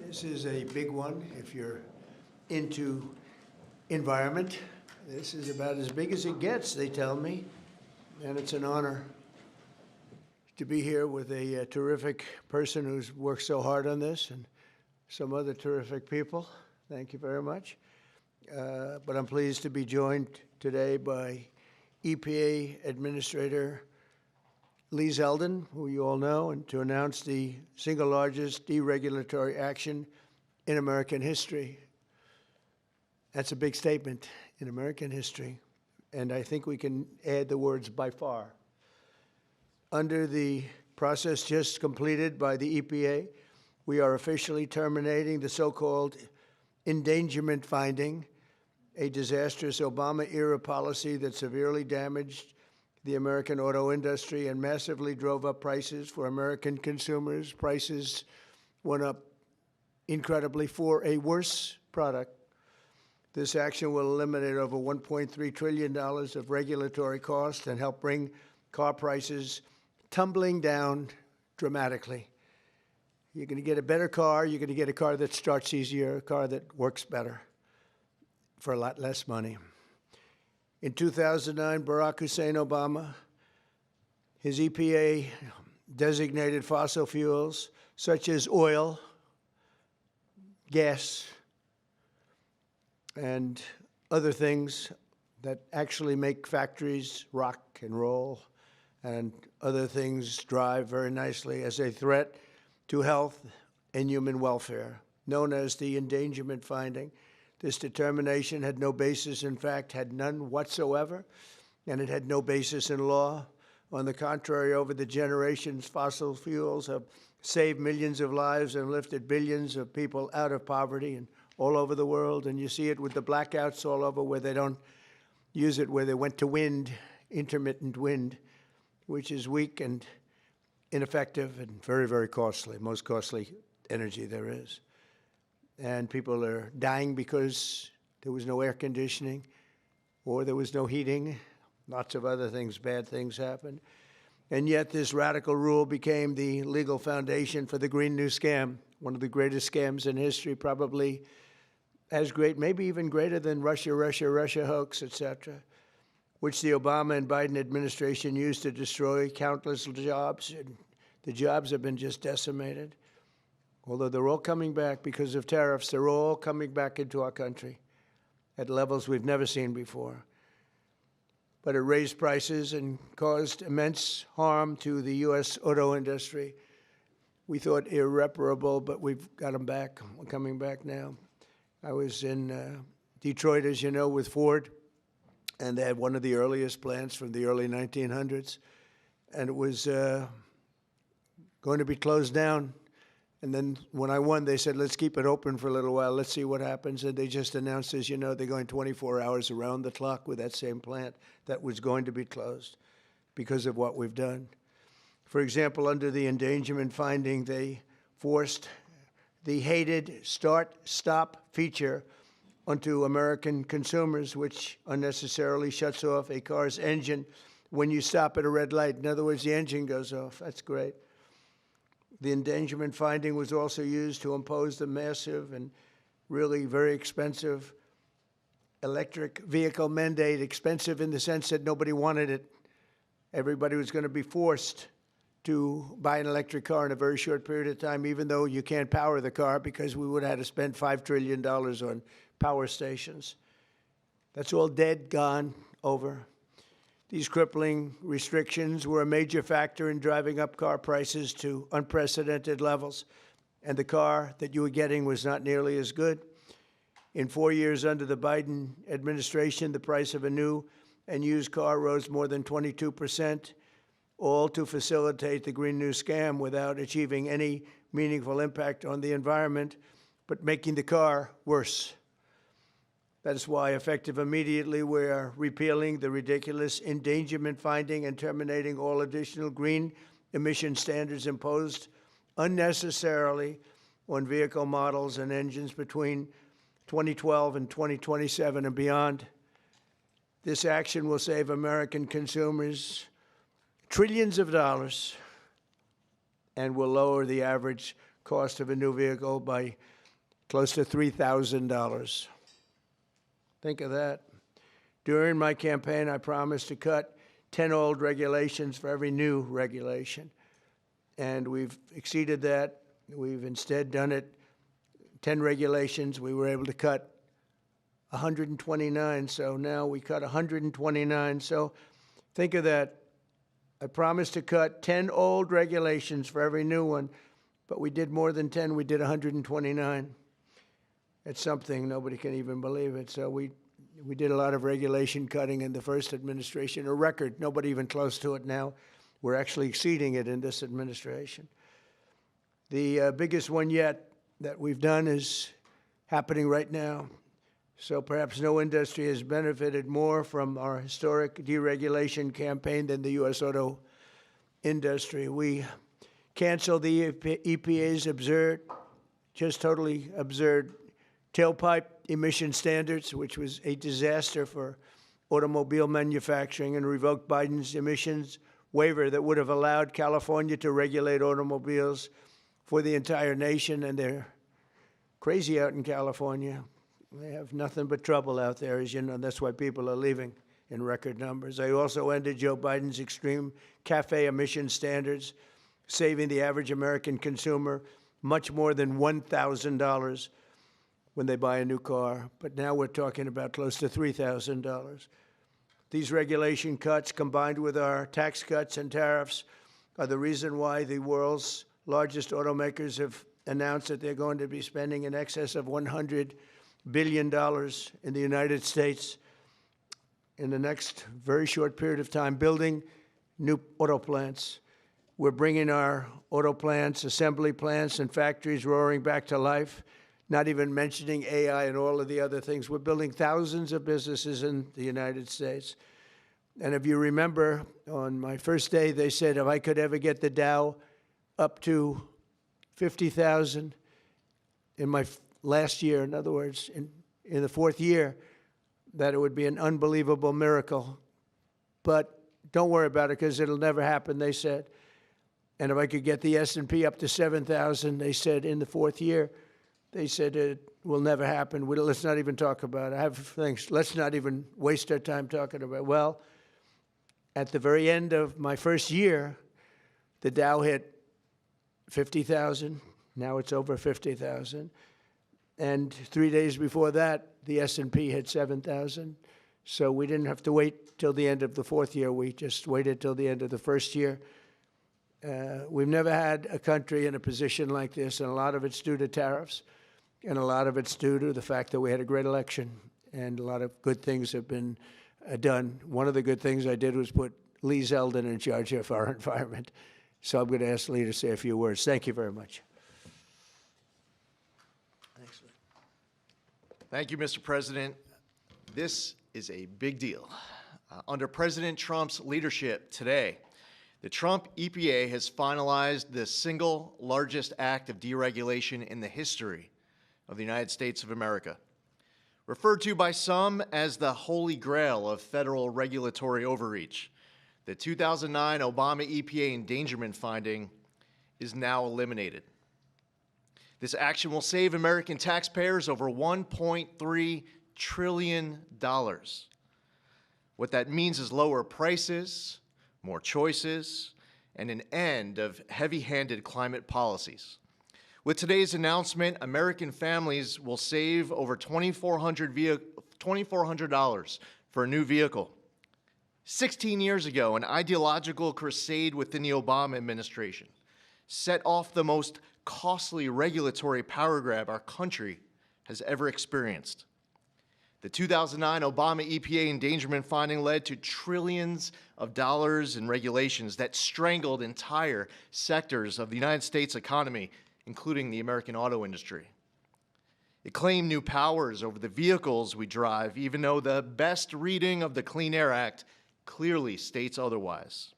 This is a big one if you're into environment. This is about as big as it gets, they tell me, and it's an honor to be here with a terrific person who's worked so hard on this and some other terrific people. Thank you very much. But I'm pleased to be joined today by EPA Administrator Lee Zeldin, who you all know, and to announce the single largest deregulatory action in American history. That's a big statement in American history, and I think we can add the words by far. Under the process just completed by the EPA, we are officially terminating the so-called endangerment finding, a disastrous Obama-era policy that severely damaged the American auto industry and massively drove up prices for American consumers. Prices went up incredibly for a worse product. This action will eliminate over $1.3 trillion of regulatory costs and help bring car prices tumbling down dramatically. You're going to get a better car. You're going to get a car that starts easier, a car that works better for a lot less money. In 2009, Barack Hussein Obama, his EPA designated fossil fuels such as oil, gas, and other things that actually make factories rock and roll and other things drive very nicely as a threat to health and human welfare, known as the endangerment finding. This determination had no basis, in fact, had none whatsoever, and it had no basis in law. On the contrary, over the generations, fossil fuels have saved millions of lives and lifted billions of people out of poverty and all over the world. And you see it with the blackouts all over where they don't use it, where they went to wind, intermittent wind, which is weak and ineffective and very, very costly, most costly energy there is. And people are dying because there was no air conditioning or there was no heating. Lots of other things, bad things happened. And yet this radical rule became the legal foundation for the Green New Scam, one of the greatest scams in history, probably as great, maybe even greater than Russia hoax, etc., which the Obama and Biden administration used to destroy countless jobs. And the jobs have been just decimated. Although they're all coming back because of tariffs, they're all coming back into our country at levels we've never seen before. But it raised prices and caused immense harm to the U.S. auto industry. We thought irreparable, but we've got them back. We're coming back now. I was in Detroit, as you know, with Ford, and they had one of the earliest plants from the early 1900s, and it was going to be closed down. And then when I won, they said, let's keep it open for a little while. Let's see what happens. And they just announced, as you know, they're going 24 hours around the clock with that same plant that was going to be closed because of what we've done. For example, under the endangerment finding, they forced the hated start-stop feature onto American consumers, which unnecessarily shuts off a car's engine when you stop at a red light. In other words, the engine goes off. That's great. The endangerment finding was also used to impose the massive and really very expensive electric vehicle mandate, expensive in the sense that nobody wanted it. Everybody was going to be forced to buy an electric car in a very short period of time, even though you can't power the car because we would have had to spend $5 trillion on power stations. That's all dead, gone, over. These crippling restrictions were a major factor in driving up car prices to unprecedented levels, and the car that you were getting was not nearly as good. In 4 years under the Biden administration, the price of a new and used car rose more than 22%, all to facilitate the Green New Scam without achieving any meaningful impact on the environment, but making the car worse. That is why, effective immediately, we are repealing the ridiculous endangerment finding and terminating all additional green emission standards imposed unnecessarily on vehicle models and engines between 2012 and 2027 and beyond. This action will save American consumers trillions of dollars and will lower the average cost of a new vehicle by close to $3,000. Think of that. During my campaign, I promised to cut 10 old regulations for every new regulation. And we've exceeded that. We've instead done it, 10 regulations. We were able to cut 129, so now we cut 129. So think of that. I promised to cut 10 old regulations for every new one, but we did more than 10. We did 129. It's something. Nobody can even believe it. So we did a lot of regulation cutting in the first administration, a record. Nobody even close to it now. We're actually exceeding it in this administration. The biggest one yet that we've done is happening right now. So perhaps no industry has benefited more from our historic deregulation campaign than the U.S. auto industry. We canceled the EPA's absurd, just totally absurd, tailpipe emission standards, which was a disaster for automobile manufacturing, and revoked Biden's emissions waiver that would have allowed California to regulate automobiles for the entire nation. And they're crazy out in California. They have nothing but trouble out there, as you know. That's why people are leaving in record numbers. I also ended Joe Biden's extreme CAFE emission standards, saving the average American consumer much more than $1,000 when they buy a new car. But now we're talking about close to $3,000. These regulation cuts, combined with our tax cuts and tariffs, are the reason why the world's largest automakers have announced that they're going to be spending in excess of $100 billion in the United States in the next very short period of time, building new auto plants. We're bringing our auto plants, assembly plants, and factories roaring back to life, not even mentioning AI and all of the other things. We're building thousands of businesses in the United States. And if you remember, on my first day, they said if I could ever get the Dow up to 50,000 in my last year, in other words, in the fourth year, that it would be an unbelievable miracle. But don't worry about it, because it'll never happen, they said. And if I could get the S&P up to 7,000, they said, in the fourth year, they said it will never happen. Let's not even talk about it. I have things. Let's not even waste our time talking about it. Well, at the very end of my first year, the Dow hit 50,000. Now it's over 50,000. And 3 days before that, the S&P hit 7,000. So we didn't have to wait till the end of the fourth year. We just waited till the end of the first year. We've never had a country in a position like this, and a lot of it's due to tariffs, and a lot of it's due to the fact that we had a great election, and a lot of good things have been done. One of the good things I did was put Lee Zeldin in charge of our environment. So I'm going to ask Lee to say a few words. Thank you very much. Thanks, Lee. Thank you, Mr. President. This is a big deal. Under President Trump's leadership today, the Trump EPA has finalized the single largest act of deregulation in the history of the United States of America. Referred to by some as the holy grail of federal regulatory overreach, the 2009 Obama EPA endangerment finding is now eliminated. This action will save American taxpayers over $1.3 trillion. What that means is lower prices, more choices, and an end of heavy-handed climate policies. With today's announcement, American families will save over $2,400 for a new vehicle. 16 years ago, an ideological crusade within the Obama administration set off the most costly regulatory power grab our country has ever experienced. The 2009 Obama EPA endangerment finding led to trillions of dollars in regulations that strangled entire sectors of the United States economy, including the American auto industry. It claimed new powers over the vehicles we drive, even though the best reading of the Clean Air Act clearly states otherwise.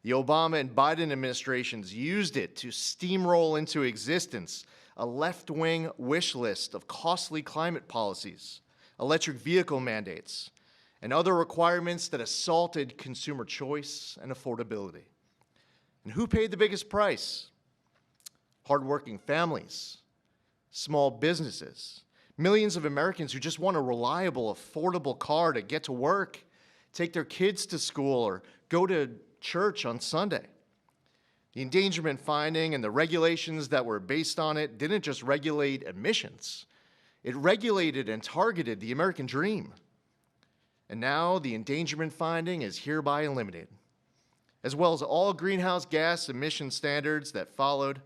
The Obama and Biden administrations used it to steamroll into existence a left-wing wish list of costly climate policies, electric vehicle mandates, and other requirements that assaulted consumer choice and affordability. And who paid the biggest price? Hardworking families, small businesses, millions of Americans who just want a reliable, affordable car to get to work, take their kids to school, or go to church on Sunday. The endangerment finding and the regulations that were based on it didn't just regulate emissions. It regulated and targeted the American dream. And now the endangerment finding is hereby eliminated, as well as all greenhouse gas emission standards that followed.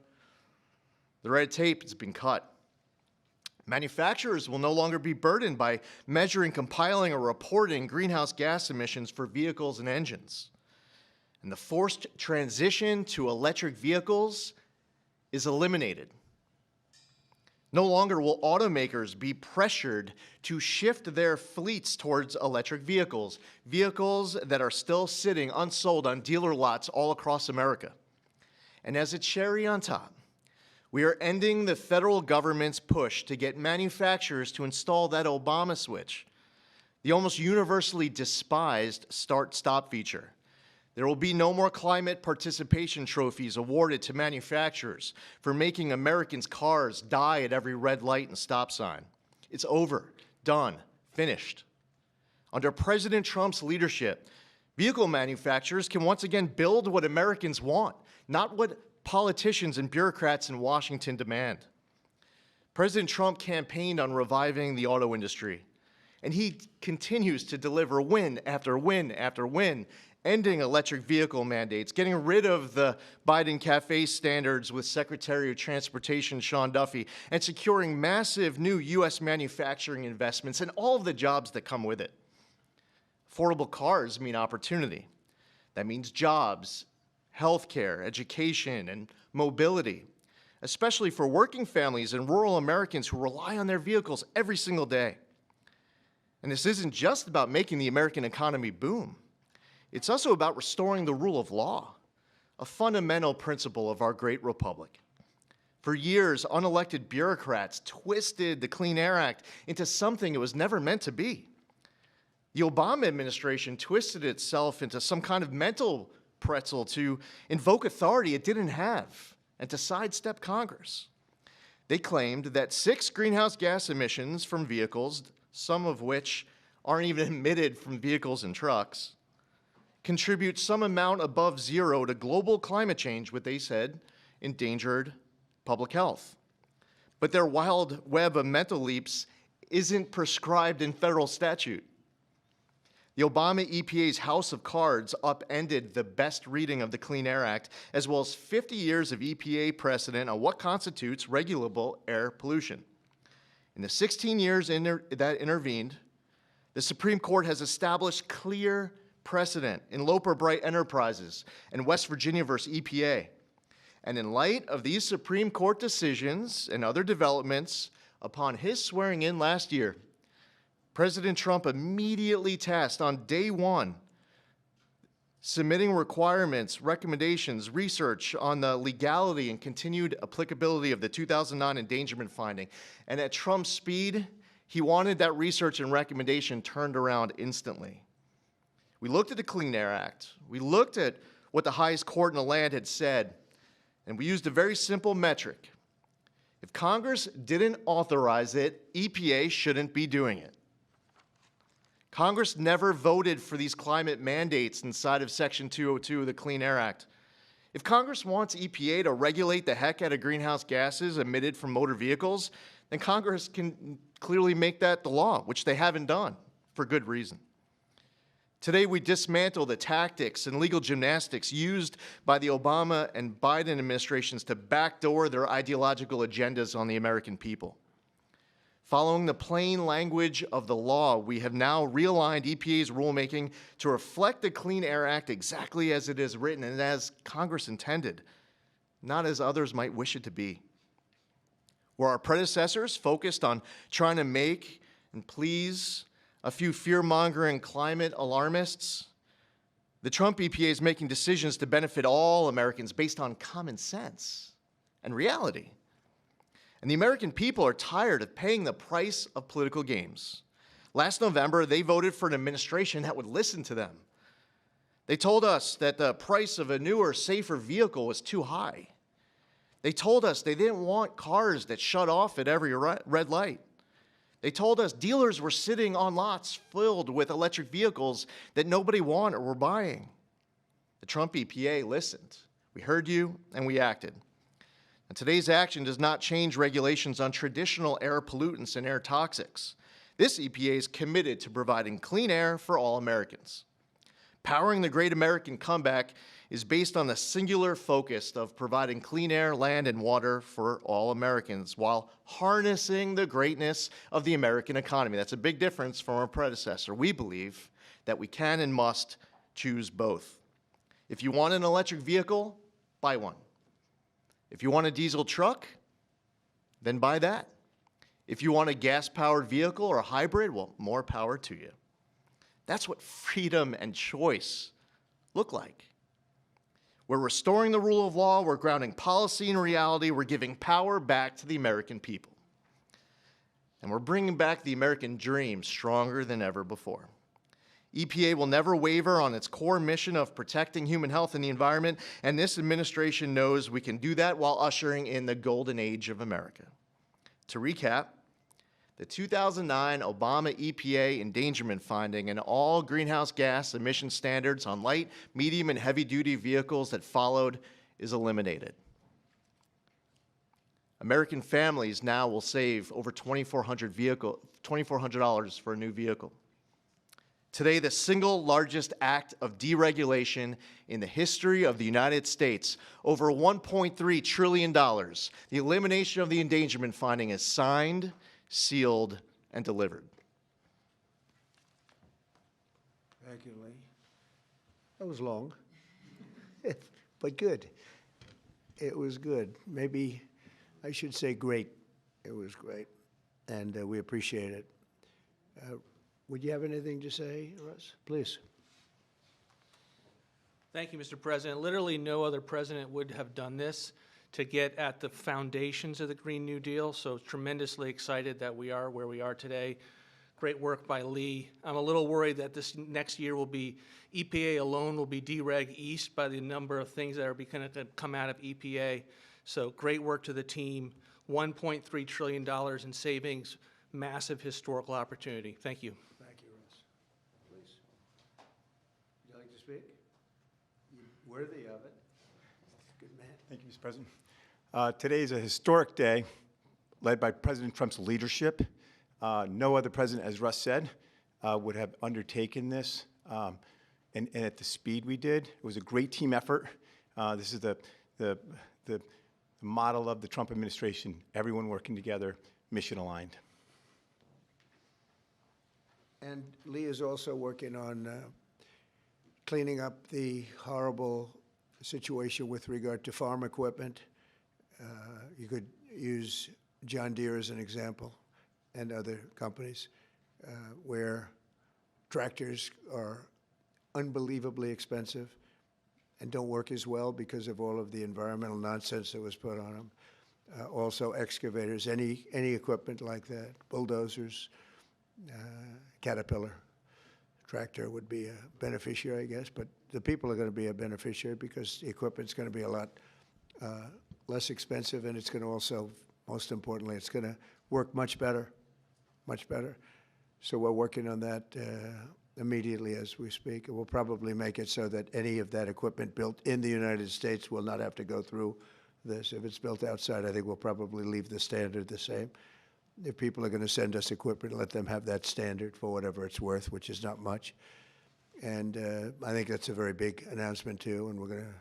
The red tape has been cut. Manufacturers will no longer be burdened by measuring, compiling, or reporting greenhouse gas emissions for vehicles and engines. And the forced transition to electric vehicles is eliminated. No longer will automakers be pressured to shift their fleets towards electric vehicles, vehicles that are still sitting unsold on dealer lots all across America. And as a cherry on top, we are ending the federal government's push to get manufacturers to install that Obama switch, the almost universally despised start-stop feature. There will be no more climate participation trophies awarded to manufacturers for making Americans' cars die at every red light and stop sign. It's over, done, finished. Under President Trump's leadership, vehicle manufacturers can once again build what Americans want, not what politicians and bureaucrats in Washington demand. President Trump campaigned on reviving the auto industry, and he continues to deliver win after win after win, ending electric vehicle mandates, getting rid of the Biden Cafe standards with Secretary of Transportation Sean Duffy, and securing massive new U.S. manufacturing investments and all of the jobs that come with it. Affordable cars mean opportunity. That means jobs, healthcare, education, and mobility, especially for working families and rural Americans who rely on their vehicles every single day. And this isn't just about making the American economy boom. It's also about restoring the rule of law, a fundamental principle of our great republic. For years, unelected bureaucrats twisted the Clean Air Act into something it was never meant to be. The Obama administration twisted itself into some kind of mental pretzel to invoke authority it didn't have and to sidestep Congress. They claimed that 6 greenhouse gas emissions from vehicles, some of which aren't even emitted from vehicles and trucks, contribute some amount above zero to global climate change, what they said endangered public health. But their wild web of mental leaps isn't prescribed in federal statute. The Obama EPA's House of Cards upended the best reading of the Clean Air Act, as well as 50 years of EPA precedent on what constitutes regulable air pollution. In the 16 years that intervened, the Supreme Court has established clear precedent in Loper Bright Enterprises and West Virginia versus EPA. And in light of these Supreme Court decisions and other developments, upon his swearing in last year, President Trump immediately tasked on day one submitting requirements, recommendations, research on the legality and continued applicability of the 2009 endangerment finding. And at Trump's speed, he wanted that research and recommendation turned around instantly. We looked at the Clean Air Act. We looked at what the highest court in the land had said, and we used a very simple metric. If Congress didn't authorize it, EPA shouldn't be doing it. Congress never voted for these climate mandates inside of Section 202 of the Clean Air Act. If Congress wants EPA to regulate the heck out of greenhouse gases emitted from motor vehicles, then Congress can clearly make that the law, which they haven't done for good reason. Today, we dismantle the tactics and legal gymnastics used by the Obama and Biden administrations to backdoor their ideological agendas on the American people. Following the plain language of the law, we have now realigned EPA's rulemaking to reflect the Clean Air Act exactly as it is written and as Congress intended, not as others might wish it to be. Where our predecessors focused on trying to make and please a few fear-mongering climate alarmists, the Trump EPA is making decisions to benefit all Americans based on common sense and reality. And the American people are tired of paying the price of political games. Last November, they voted for an administration that would listen to them. They told us that the price of a newer, safer vehicle was too high. They told us they didn't want cars that shut off at every red light. They told us dealers were sitting on lots filled with electric vehicles that nobody wanted or were buying. The Trump EPA listened. We heard you and we acted. And today's action does not change regulations on traditional air pollutants and air toxics. This EPA is committed to providing clean air for all Americans. Powering the Great American Comeback is based on the singular focus of providing clean air, land, and water for all Americans while harnessing the greatness of the American economy. That's a big difference from our predecessor. We believe that we can and must choose both. If you want an electric vehicle, buy one. If you want a diesel truck, then buy that. If you want a gas-powered vehicle or a hybrid, well, more power to you. That's what freedom and choice look like. We're restoring the rule of law, we're grounding policy in reality, we're giving power back to the American people. And we're bringing back the American dream stronger than ever before. EPA will never waver on its core mission of protecting human health and the environment, and this administration knows we can do that while ushering in the golden age of America. To recap, the 2009 Obama EPA endangerment finding and all greenhouse gas emission standards on light, medium, and heavy-duty vehicles that followed is eliminated. American families now will save over $2,400 for a new vehicle. Today, the single largest act of deregulation in the history of the United States, over $1.3 trillion, the elimination of the endangerment finding is signed, sealed, and delivered. Thank you, Lee. That was long, but good. It was good. Maybe I should say great. It was great, and we appreciate it. Would you have anything to say, Russ? Please. Thank you, Mr. President. Literally no other president would have done this to get at the foundations of the Green New Deal, so tremendously excited that we are where we are today. Great work by Lee. I'm a little worried that this next year will be, EPA alone will be dereg east by the number of things that are going to come out of EPA. So great work to the team. $1.3 trillion in savings, massive historical opportunity. Thank you. Thank you, Russ. Please. Would you like to speak? You're worthy of it. Good man. Thank you, Mr. President. Today is a historic day led by President Trump's leadership. No other president, as Russ said, would have undertaken this and at the speed we did. It was a great team effort. This is the model of the Trump administration, everyone working together, mission aligned. And Lee is also working on cleaning up the horrible situation with regard to farm equipment. You could use John Deere as an example and other companies where tractors are unbelievably expensive and don't work as well because of all of the environmental nonsense that was put on them. Also excavators, any equipment like that, bulldozers, Caterpillar tractor would be a beneficiary, I guess, but the people are going to be a beneficiary because the equipment's going to be a lot less expensive, and it's going to also, most importantly, it's going to work much better, much better. So we're working on that immediately as we speak, and we'll probably make it so that any of that equipment built in the United States will not have to go through this. If it's built outside, I think we'll probably leave the standard the same. If people are going to send us equipment, let them have that standard for whatever it's worth, which is not much. And I think that's a very big announcement, too, and we're going to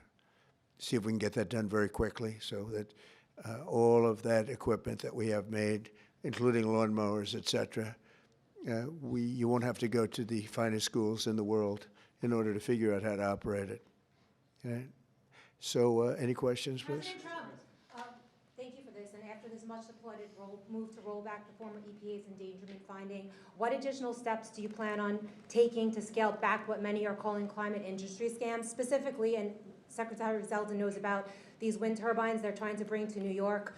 see if we can get that done very quickly so that all of that equipment that we have made, including lawnmowers, et cetera, you won't have to go to the finest schools in the world in order to figure out how to operate it. Okay? So any questions, please? President Trump, thank you for this. And after this much-supported move to roll back the former EPA's endangerment finding, what additional steps do you plan on taking to scale back what many are calling climate industry scams? Specifically, and Secretary Zeldin knows about these wind turbines they're trying to bring to New York.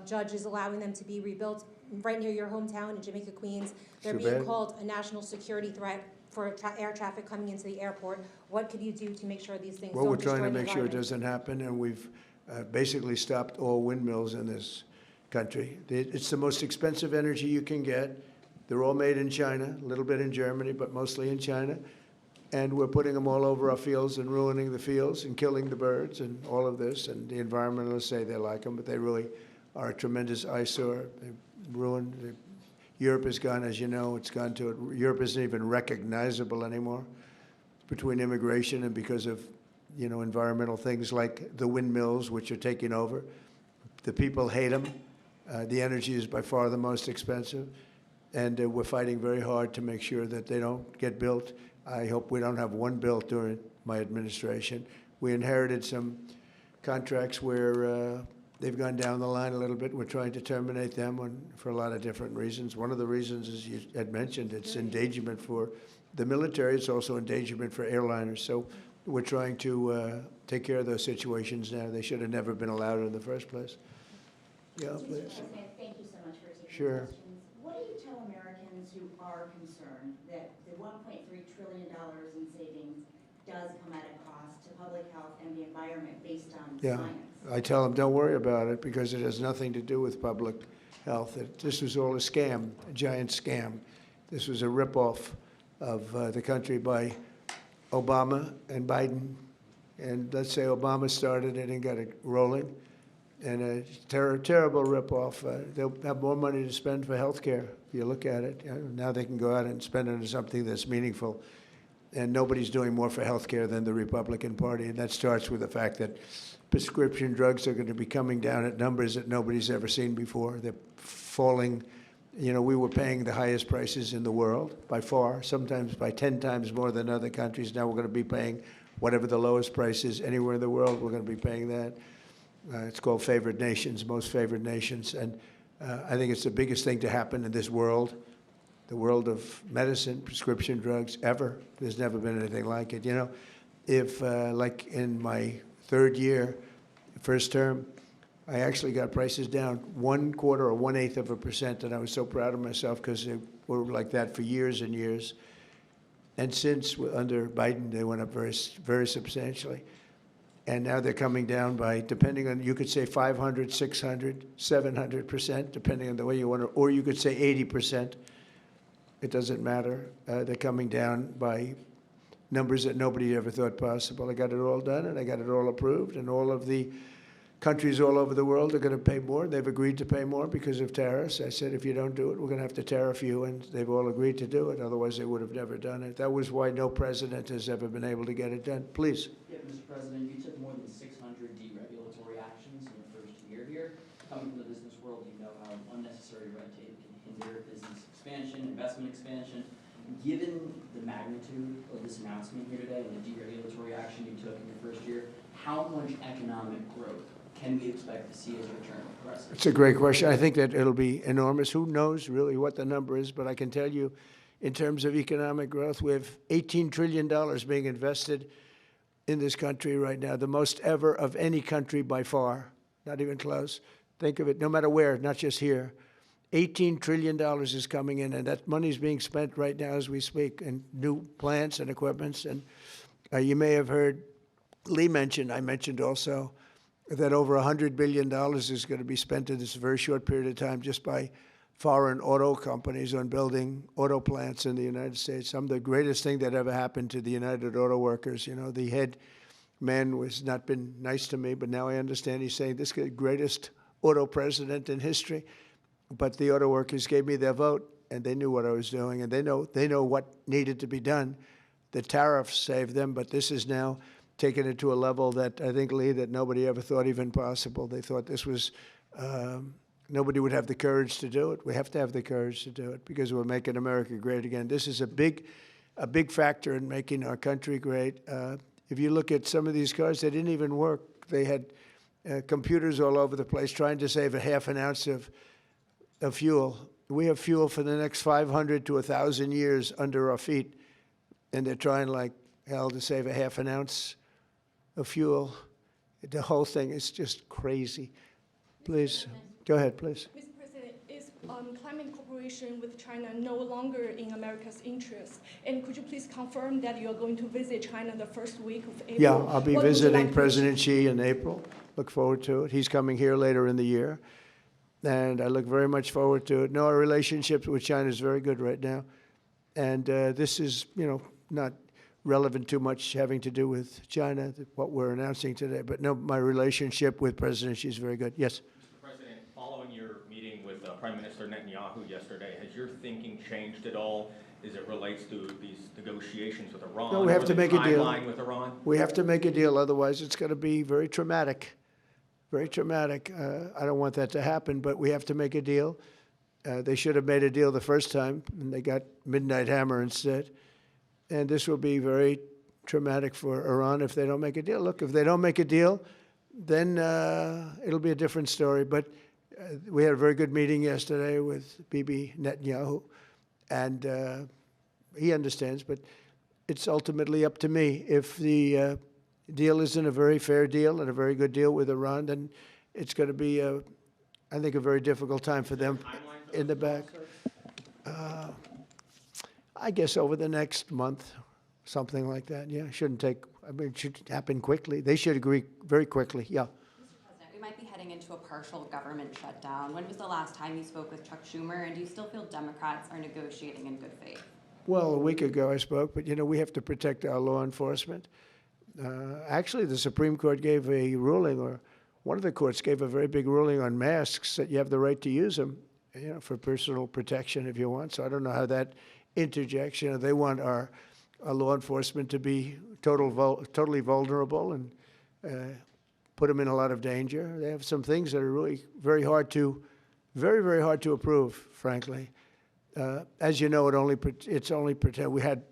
Judge is allowing them to be rebuilt right near your hometown in Jamaica, Queens. They're being called a national security threat for air traffic coming into the airport. What could you do to make sure these things Well, don't we're destroy trying to the make sure it environment? doesn't happen, and basically stopped all windmills in this country. It's the most expensive energy you can get. They're all made in China, a little bit in Germany, but mostly in China. And we're putting them all over our fields and ruining the fields and killing the birds and all of this. And the environmentalists say they like them, but they really are a tremendous eyesore. They ruined. Europe has gone, as you know, it's gone to it. Europe isn't even recognizable anymore between immigration and because of, you know, environmental things like the windmills, which are taking over. The people hate them. The energy is by far the most expensive. And we're fighting very hard to make sure that they don't get built. I hope we don't have one built during my administration. We inherited some contracts where they've gone down the line a little bit. We're trying to terminate them for a lot of different reasons. One of the reasons, as you had mentioned, it's endangerment for the military. It's also endangerment for airliners. So we're trying to take care of those situations now. They should have never been allowed in the first place. Yeah, Mr. please. President, thank you so much for taking Sure. questions. What do you tell Americans who are concerned that the $1.3 trillion in savings does come at a cost to public health and the environment based on Yeah, science? I tell them, don't worry about it because it has nothing to do with public health. This was all a scam, a giant scam. This was a ripoff of the country by Obama and Biden. And let's say Obama started it and got it rolling. And a terrible ripoff. They'll have more money to spend for health care, if you look at it. Now they can go out and spend it on something that's meaningful. And nobody's doing more for health care than the Republican Party. And that starts with the fact that prescription drugs are going to be coming down at numbers that nobody's ever seen before. They're falling. You know, we were paying the highest prices in the world by far, sometimes by 10 times more than other countries. Now we're going to be paying whatever the lowest price is anywhere in the world. We're going to be paying that. It's called favored nations, most favored nations. And I think it's the biggest thing to happen in this world, the world of medicine, prescription drugs, ever. There's never been anything like it. You know, if, like in my third year, first term, I actually got prices down 1/4 or 1/8%, and I was so proud of myself because they were like that for years and years. And since, under Biden, they went up very, very substantially. And now they're coming down by, depending on, you could say 500, 600, 700%, depending on the way you want to, or you could say 80%. It doesn't matter. They're coming down by numbers that nobody ever thought possible. I got it all done, and I got it all approved, and all of the countries all over the world are going to pay more. They've agreed to pay more because of tariffs. I said, if you don't do it, we're going to have to tariff you, and they've all agreed to do it. Otherwise, they would have never done it. That was why no president has ever been able to get it done. Please. Yeah, Mr. President, you took more than 600 deregulatory actions in your first year here. Coming from the business world, you know how unnecessary red tape can hinder business expansion, investment expansion. Given the magnitude of this announcement here today and the deregulatory action you took in your first year, how much economic growth can we expect to see as your term progresses? It's a great question. I think that it'll be enormous. Who knows really what the number is, but I can tell you in terms of economic growth, we have $18 trillion being invested in this country right now, the most ever of any country by far, not even close. Think of it, no matter where, not just here. $18 trillion is coming in, and that money is being spent right now as we speak in new plants and equipments. And you may have heard Lee mention, I mentioned also, that over $100 billion is going to be spent in this very short period of time just by foreign auto companies on building auto plants in the United States. Some of the greatest thing that ever happened to the United Auto Workers. You know, the head man was not been nice to me, but now I understand he's saying this is the greatest auto president in history. But the auto workers gave me their vote, and they knew what I was doing, and they know what needed to be done. The tariffs saved them, but this is now taken it to a level that I think, Lee, that nobody ever thought even possible. They thought this was, nobody would have the courage to do it. We have to have the courage to do it because we're making America great again. This is a big factor in making our country great. If you look at some of these cars, they didn't even work. They had computers all over the place trying to save a half an ounce of fuel. We have fuel for the next 500 to 1,000 years under our feet, and they're trying like hell to save a half an ounce of fuel. The whole thing is just crazy. Please, go ahead, please. Mr. President, is climate cooperation with China no longer in America's interest? And could you please confirm that you are going to visit China the first week of April? Yeah, I'll be What would you visiting like to President Xi in April. Look forward to it. He's coming here later in the year, and I look very much forward to it. No, our relationship with China is very good right now, and this is, not relevant too much having to do with China, what we're announcing today. But no, my relationship with President Xi is very good. Yes? Mr. President, following your meeting with Prime Minister Netanyahu yesterday, has your thinking changed at all as it relates to these negotiations with Iran? No, we have or to the make a deal. timeline with Iran? We have to make a deal, otherwise it's going to be very traumatic. Very traumatic. I don't want that to happen, but we have to make a deal. They should have made a deal the first time, and they got midnight hammer instead. And this will be very traumatic for Iran if they don't make a deal. Look, if they don't make a deal, then it'll be a different story. But we had a very good meeting yesterday with Bibi Netanyahu, and he understands, but it's ultimately up to me. If the deal isn't a very fair deal and a very good deal with Iran, then it's going to be, I think, a very difficult time for them in the back. I guess over the next month, something like that. Yeah, shouldn't take, it should happen quickly. They should agree very quickly, yeah. Mr. President, we might be heading into a partial government shutdown. When was the last time you spoke with Chuck Schumer, and do you still feel Democrats are negotiating in good faith? Well, a week ago I spoke, but we have to protect our law enforcement. Actually, the Supreme Court gave a ruling, or one of the courts gave a very big ruling on masks, that you have the right to use them, for personal protection if you want. So I don't know how that interjects. They want our law enforcement to be totally vulnerable and put them in a lot of danger. They have some things that are really very hard to approve, frankly. As you know, it's only pretend. We had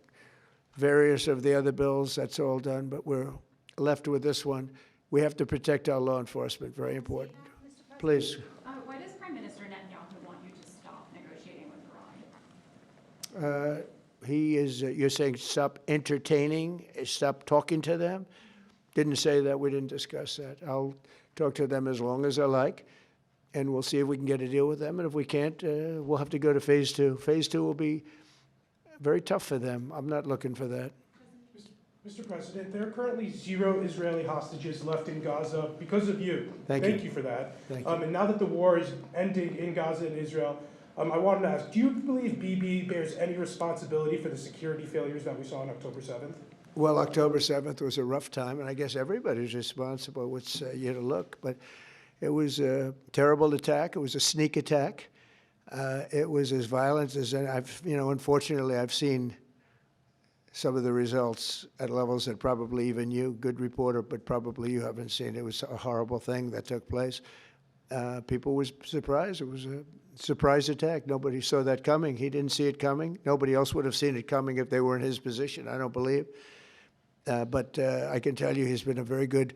various of the other bills, that's all done, but we're left with this one. We have to protect our law enforcement, very important. Please. Why does Prime Minister Netanyahu want you to stop negotiating with Iran? You're saying stop entertaining, stop talking to them? Didn't say that, we didn't discuss that. I'll talk to them as long as I like, and we'll see if we can get a deal with them, and if we can't, we'll have to go to phase two. Phase two will be very tough for them. I'm not looking for that. Mr. President, there are currently 0 Israeli hostages left in Gaza because of you. Thank you for that. Thank you. And now that the war is ending in Gaza and Israel, I wanted to ask, do you believe Bibi bears any responsibility for the security failures that we saw on October 7th? Well, October 7th was a rough time, and I guess everybody's responsible. It's you to look, but it was a terrible attack. It was a sneak attack. It was as violent as unfortunately, I've seen some of the results at levels that probably even you, good reporter, but probably you haven't seen. It was a horrible thing that took place. People were surprised. It was a surprise attack. Nobody saw that coming. He didn't see it coming. Nobody else would have seen it coming if they were in his position, I don't believe. But I can tell you he's been a very good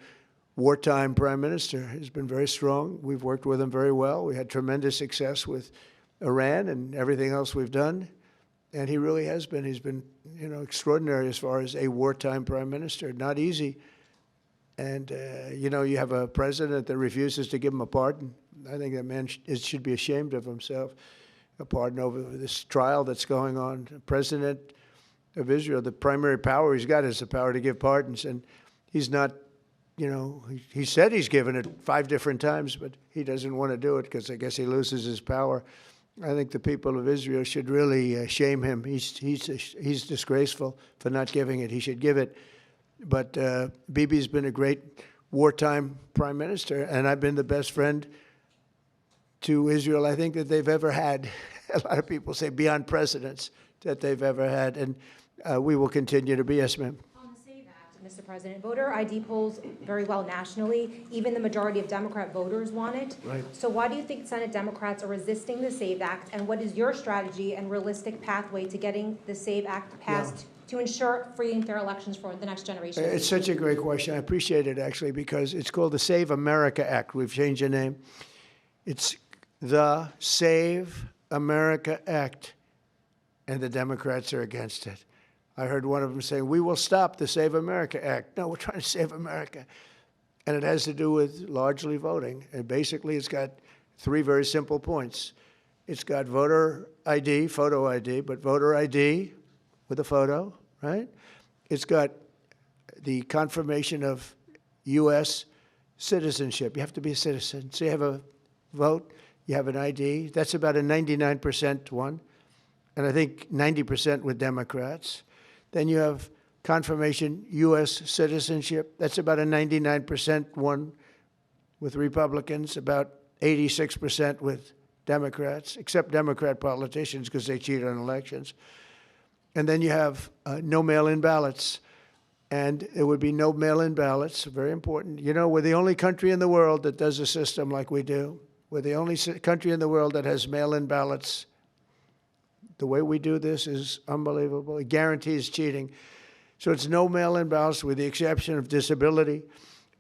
wartime prime minister. He's been very strong. We've worked with him very well. We had tremendous success with Iran and everything else we've done. And he really has been. He's been, extraordinary as far as a wartime prime minister. Not easy. And, you have a president that refuses to give him a pardon. I think that man should be ashamed of himself. A pardon over this trial that's going on. The president of Israel, the primary power he's got is the power to give pardons. And he's not, he said he's given it 5 different times, but he doesn't want to do it because I guess he loses his power. I think the people of Israel should really shame him. He's disgraceful for not giving it. He should give it. But Bibi's been a great wartime prime minister, and I've been the best friend to Israel I think that they've ever had. A lot of people say beyond precedents that they've ever had, and we will continue to be. Yes, ma'am. Mr. President, voter ID polls very well nationally. Even the majority of Democrat voters want it. Right. So why do you think Senate Democrats are resisting the SAVE Act, and what is your strategy and realistic pathway to getting the SAVE Act passed to ensure free and fair elections for the next generation? It's such a great question. I appreciate it, actually, because it's called the Save America Act. We've changed the name. It's the Save America Act, and the Democrats are against it. I heard one of them saying, we will stop the Save America Act. No, we're trying to save America. And it has to do with largely voting. And basically, it's got 3 very simple points. It's got voter ID, photo ID, but voter ID with a photo, right? It's got the confirmation of U.S. citizenship. You have to be a citizen. So you have a vote, you have an ID. That's about a 99% one, and I think 90% with Democrats. Then you have confirmation U.S. citizenship. That's about a 99% one with Republicans, about 86% with Democrats, except Democrat politicians because they cheat on elections. And then you have no mail-in ballots. And there would be no mail-in ballots, very important. You know, we're the only country in the world that does a system like we do. We're the only country in the world that has mail-in ballots. The way we do this is unbelievable. It guarantees cheating. So it's no mail-in ballots with the exception of disability,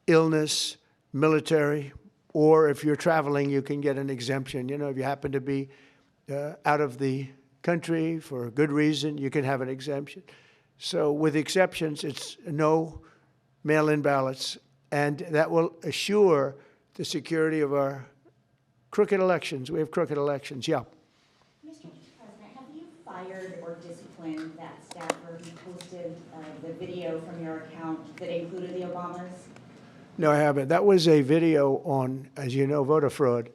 illness, military, or if you're traveling, you can get an exemption. You know, if you happen to be out of the country for a good reason, you can have an exemption. So with exceptions, it's no mail-in ballots, and that will assure the security of our crooked elections. We have crooked elections, yeah. Mr. President, have you fired or disciplined that staffer who posted the video from your account that included the Obamas? No, I haven't. That was a video on, as you know, voter fraud,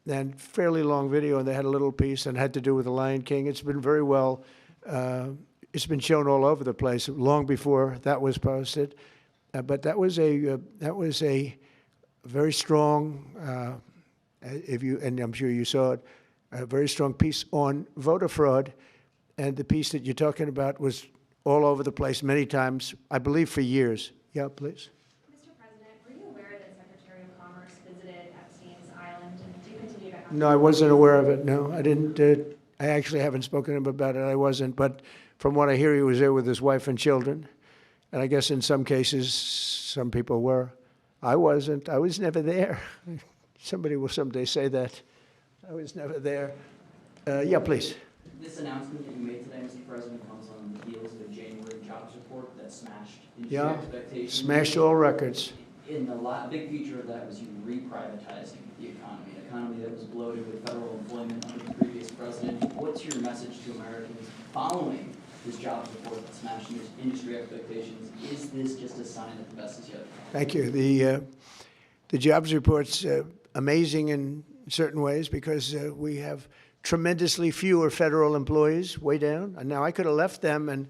and fairly long video, and they had a little piece and had to do with the Lion King. It's been very well, it's been shown all over the place long before that was posted. But that was a very strong, and I'm sure you saw it, a very strong piece on voter fraud. And the piece that you're talking about was all over the place many times, I believe for years. Yeah, please. Mr. President, were you aware that Secretary of Commerce visited Epstein's Island, and do you continue to have... No, I wasn't aware of it. No, I didn't. I actually haven't spoken to him about it. I wasn't. But from what I hear, he was there with his wife and children. And I guess in some cases, some people were. I wasn't. I was never there. Somebody will someday say that. I was never there. Yeah, please. This announcement that you made today, Mr. President, comes on the heels of a January jobs report that smashed industry expectations. Smashed all records. And a big feature of that was you reprivatizing the economy, an economy that was bloated with federal employment under the previous president. What's your message to Americans following this jobs report that smashed industry expectations? Is this just a sign that the best is yet to come? Thank you. The jobs report's amazing in certain ways because we have tremendously fewer federal employees, way down. And now I could have left them and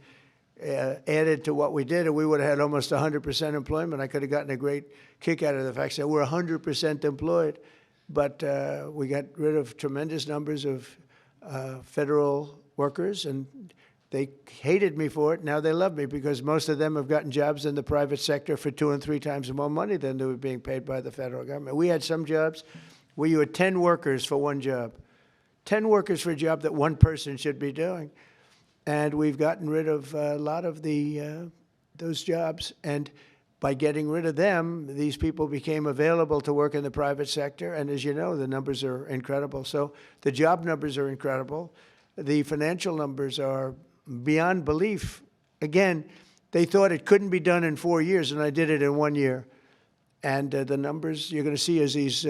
added to what we did, and we would have had almost 100% employment. I could have gotten a great kick out of the fact that we're 100% employed. But we got rid of tremendous numbers of federal workers, and they hated me for it. Now they love me because most of them have gotten jobs in the private sector for 2 and 3 times more money than they were being paid by the federal government. We had some jobs where you had 10 workers for one job. 10 workers for a job that one person should be doing. And we've gotten rid of a lot of those jobs. And by getting rid of them, these people became available to work in the private sector. And as you know, the numbers are incredible. So the job numbers are incredible. The financial numbers are beyond belief. Again, they thought it couldn't be done in 4 years, and I did it in 1 year. And the numbers you're going to see is these,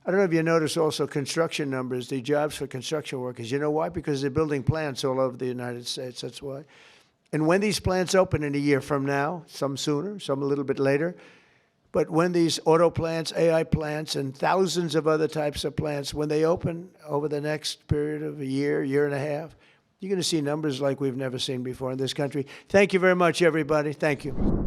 I don't know if you notice also construction numbers, the jobs for construction workers. You know why? Because they're building plants all over the United States. That's why. And when these plants open in a year from now, some sooner, some a little bit later, but when these auto plants, AI plants, and thousands of other types of plants, when they open over the next period of a year, year and a half, you're going to see numbers like we've never seen before in this country. Thank you very much, everybody. Thank you.